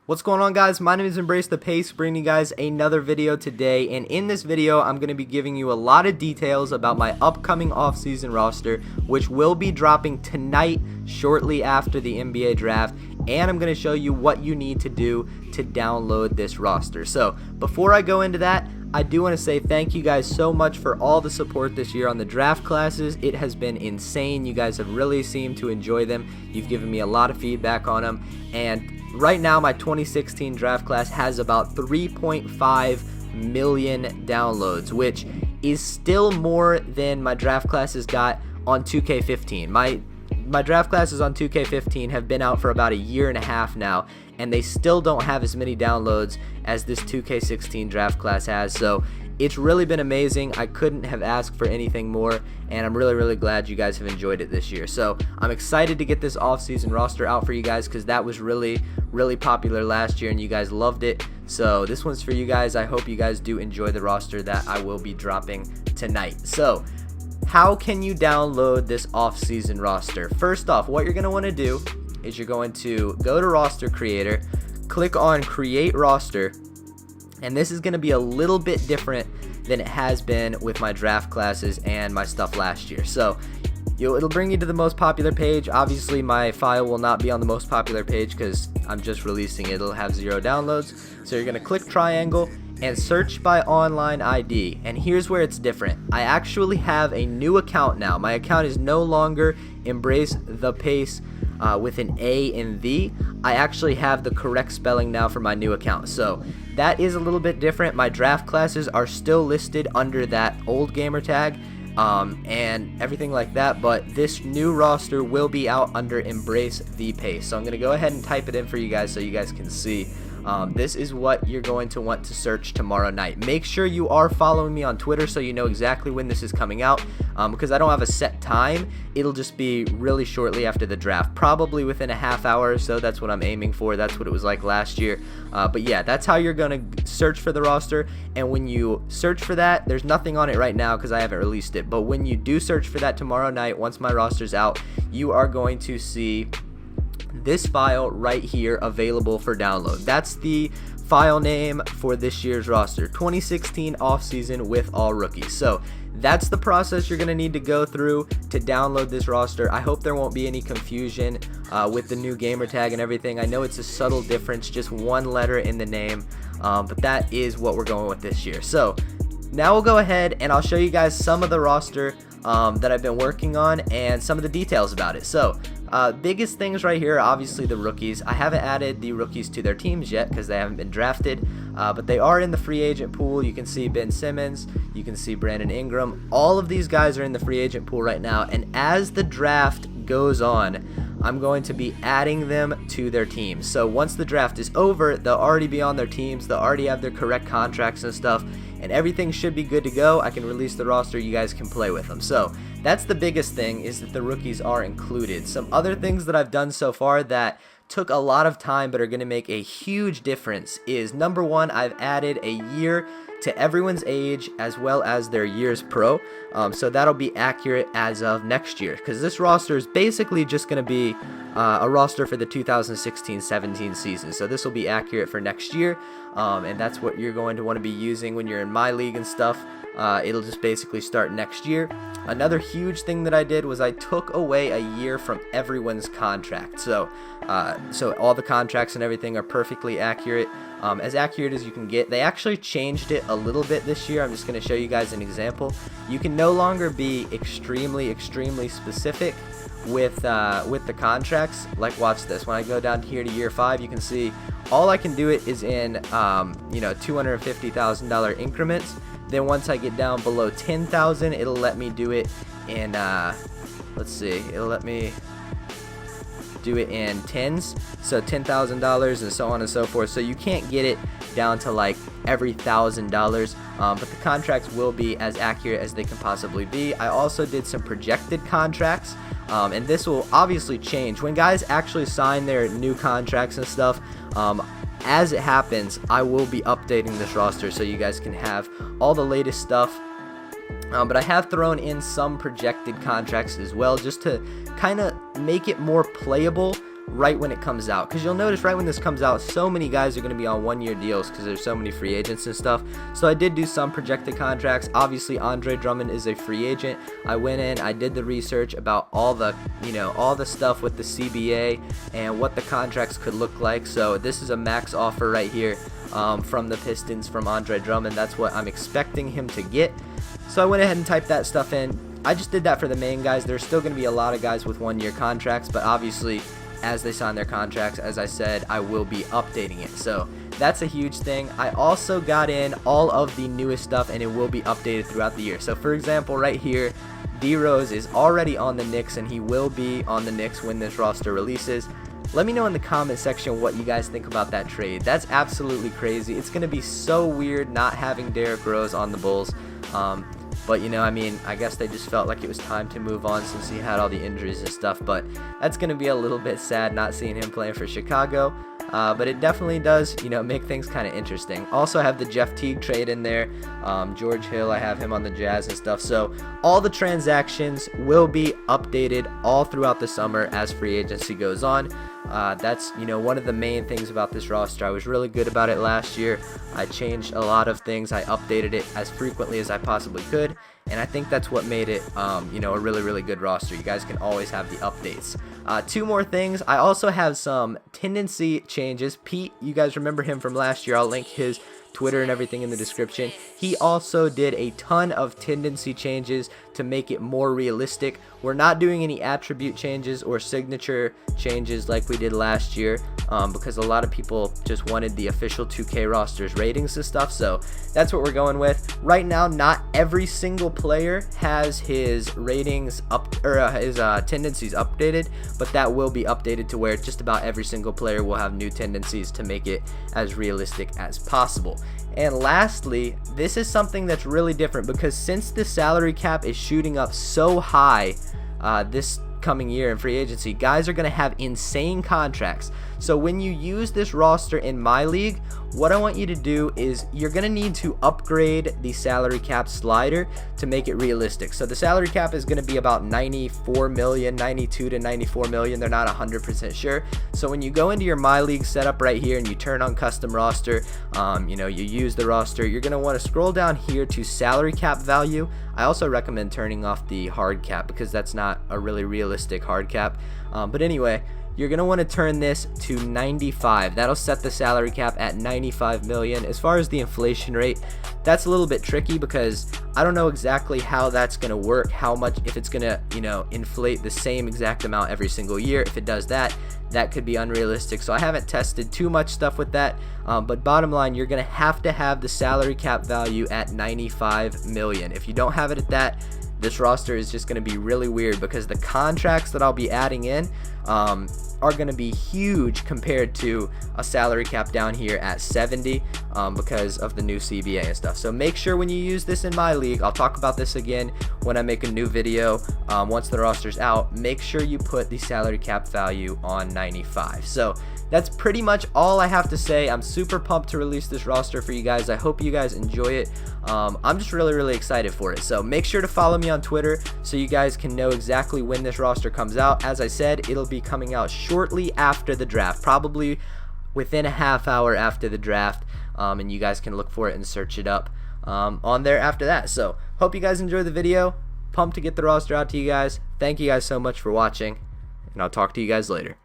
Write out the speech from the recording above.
What's going on, guys? My name is EmbraceThePace, bringing you guys another video today, and in this video I'm going to be giving you a lot of details about my upcoming off-season roster, which will be dropping tonight shortly after the NBA draft, and I'm going to show you what you need to do to download this roster. So before I go into that, I do want to say thank you guys so much for all the support this year on the draft classes. It has been insane. You guys have really seemed to enjoy them. You've given me a lot of feedback on them, and right now my 2016 draft class has about 3.5 million downloads, which is still more than my draft classes got on 2K15. My draft classes on 2K15 have been out for about a year and a half now, and they still don't have as many downloads as this 2K16 draft class has. So it's really been amazing. I couldn't have asked for anything more, and I'm really glad you guys have enjoyed it this year. So I'm excited to get this off-season roster out for you guys, because that was really popular last year and you guys loved it. So this one's for you guys. I hope you guys do enjoy the roster that I will be dropping tonight. So how can you download this off-season roster? First off, what you're going to want to do is you're going to go to Roster Creator, click on Create Roster, and this is going to be a little bit different than it has been with my draft classes and my stuff last year. So it'll bring you to the most popular page. Obviously my file will not be on the most popular page because I'm just releasing it. It'll have 0 downloads. So you're going to click triangle and search by online ID, and here's where it's different. I actually have a new account now. My account is no longer EmbraceThePace with an A and the. I actually have the correct spelling now for my new account, so that is a little bit different. My draft classes are still listed under that old gamer tag and everything like that, but this new roster will be out under EmbraceThePace. So I'm going to go ahead and type it in for you guys so you guys can see. This is what you're going to want to search tomorrow night. Make sure you are following me on Twitter so you know exactly when this is coming out, because I don't have a set time. It'll just be really shortly after the draft, probably within a half hour or so. That's what I'm aiming for. That's what it was like last year. But yeah, that's how you're going to search for the roster. And when you search for that, there's nothing on it right now because I haven't released it. But when you do search for that tomorrow night, once my roster's out, you are going to see this file right here available for download. That's the file name for this year's roster, 2016 offseason with all rookies. So that's the process you're going to need to go through to download this roster. I hope there won't be any confusion with the new gamer tag and everything. I know it's a subtle difference, just one letter in the name, but that is what we're going with this year. So now we'll go ahead and I'll show you guys some of the roster that I've been working on and some of the details about it. So biggest things right here are obviously the rookies. I haven't added the rookies to their teams yet because they haven't been drafted, but they are in the free agent pool. You can see Ben Simmons, you can see Brandon Ingram. All of these guys are in the free agent pool right now, and as the draft goes on, I'm going to be adding them to their teams. So once the draft is over, they'll already be on their teams. They'll already have their correct contracts and stuff, and everything should be good to go. I can release the roster. You guys can play with them. So that's the biggest thing, is that the rookies are included. Some other things that I've done so far that took a lot of time but are going to make a huge difference is, number one, I've added a year to everyone's age as well as their years pro, so that'll be accurate as of next year, because this roster is basically just going to be a roster for the 2016-17 season. So this will be accurate for next year, and that's what you're going to want to be using when you're in my league and stuff. It'll just basically start next year. Another huge thing that I did was I took away a year from everyone's contract. So all the contracts and everything are perfectly accurate, as accurate as you can get. They actually changed it a little bit this year. I'm just going to show you guys an example. You can no longer be extremely specific with the contracts. Like, watch this. When I go down here to year 5, you can see all I can do it is in $250,000 increments. Then once I get down below 10,000, it'll let me do it in let's see, it'll let me do it in tens, so $10,000 and so on and so forth. So you can't get it down to like every $1,000, but the contracts will be as accurate as they can possibly be. I also did some projected contracts, and this will obviously change when guys actually sign their new contracts and stuff. As it happens, I will be updating this roster so you guys can have all the latest stuff. But I have thrown in some projected contracts as well, just to kind of make it more playable right when it comes out, because you'll notice right when this comes out, so many guys are going to be on 1-year deals because there's so many free agents and stuff. So I did do some projected contracts. Obviously Andre Drummond is a free agent. I went in, I did the research about all the stuff with the CBA and what the contracts could look like. So this is a max offer right here from the Pistons from Andre Drummond. That's what I'm expecting him to get. So I went ahead and typed that stuff in. I just did that for the main guys. There's still going to be a lot of guys with 1-year contracts, but obviously as they sign their contracts, as I said, I will be updating it. So that's a huge thing. I also got in all of the newest stuff, and it will be updated throughout the year. So for example, right here, D Rose is already on the Knicks, and he will be on the Knicks when this roster releases. Let me know in the comment section what you guys think about that trade. That's absolutely crazy. It's going to be so weird not having Derrick Rose on the Bulls. But I mean, I guess they just felt like it was time to move on since he had all the injuries and stuff. But that's going to be a little bit sad not seeing him playing for Chicago. But it definitely does, make things kind of interesting. Also, I have the Jeff Teague trade in there. George Hill, I have him on the Jazz and stuff. So all the transactions will be updated all throughout the summer as free agency goes on. That's one of the main things about this roster. I was really good about it last year. I changed a lot of things. I updated it as frequently as I possibly could, and I think that's what made it a really good roster. You guys can always have the updates. Two more things. I also have some tendency changes. Pete, you guys remember him from last year. I'll link his Twitter and everything in the description. He also did a ton of tendency changes to make it more realistic. We're not doing any attribute changes or signature changes like we did last year because a lot of people just wanted the official 2K rosters ratings and stuff. So that's what we're going with. Right now, not every single player has his ratings up or his tendencies updated, but that will be updated to where just about every single player will have new tendencies to make it as realistic as possible. And lastly, this is something that's really different because since the salary cap is shooting up so high this coming year in free agency, guys are going to have insane contracts. So when you use this roster in my league, what I want you to do is you're going to need to upgrade the salary cap slider to make it realistic. So the salary cap is going to be about 94 million, 92 to 94 million. They're not 100% sure. So when you go into your my league setup right here and you turn on custom roster, you use the roster, you're going to want to scroll down here to salary cap value. I also recommend turning off the hard cap because that's not a really realistic hard cap. But anyway, you're going to want to turn this to 95. That'll set the salary cap at 95 million. As far as the inflation rate, that's a little bit tricky because I don't know exactly how that's going to work, how much, if it's going to, inflate the same exact amount every single year. If it does that, that could be unrealistic. So I haven't tested too much stuff with that. But bottom line, you're going to have the salary cap value at 95 million. If you don't have it at that, this roster is just going to be really weird because the contracts that I'll be adding in are going to be huge compared to a salary cap down here at 70 because of the new CBA and stuff. So make sure when you use this in my league, I'll talk about this again when I make a new video once the roster's out, make sure you put the salary cap value on 95. So that's pretty much all I have to say. I'm super pumped to release this roster for you guys. I hope you guys enjoy it. I'm just really excited for it. So make sure to follow me on Twitter so you guys can know exactly when this roster comes out. As I said, it'll be coming out shortly after the draft, probably within a half hour after the draft, and you guys can look for it and search it up on there after that. So hope you guys enjoyed the video. Pumped to get the roster out to you guys. Thank you guys so much for watching, and I'll talk to you guys later.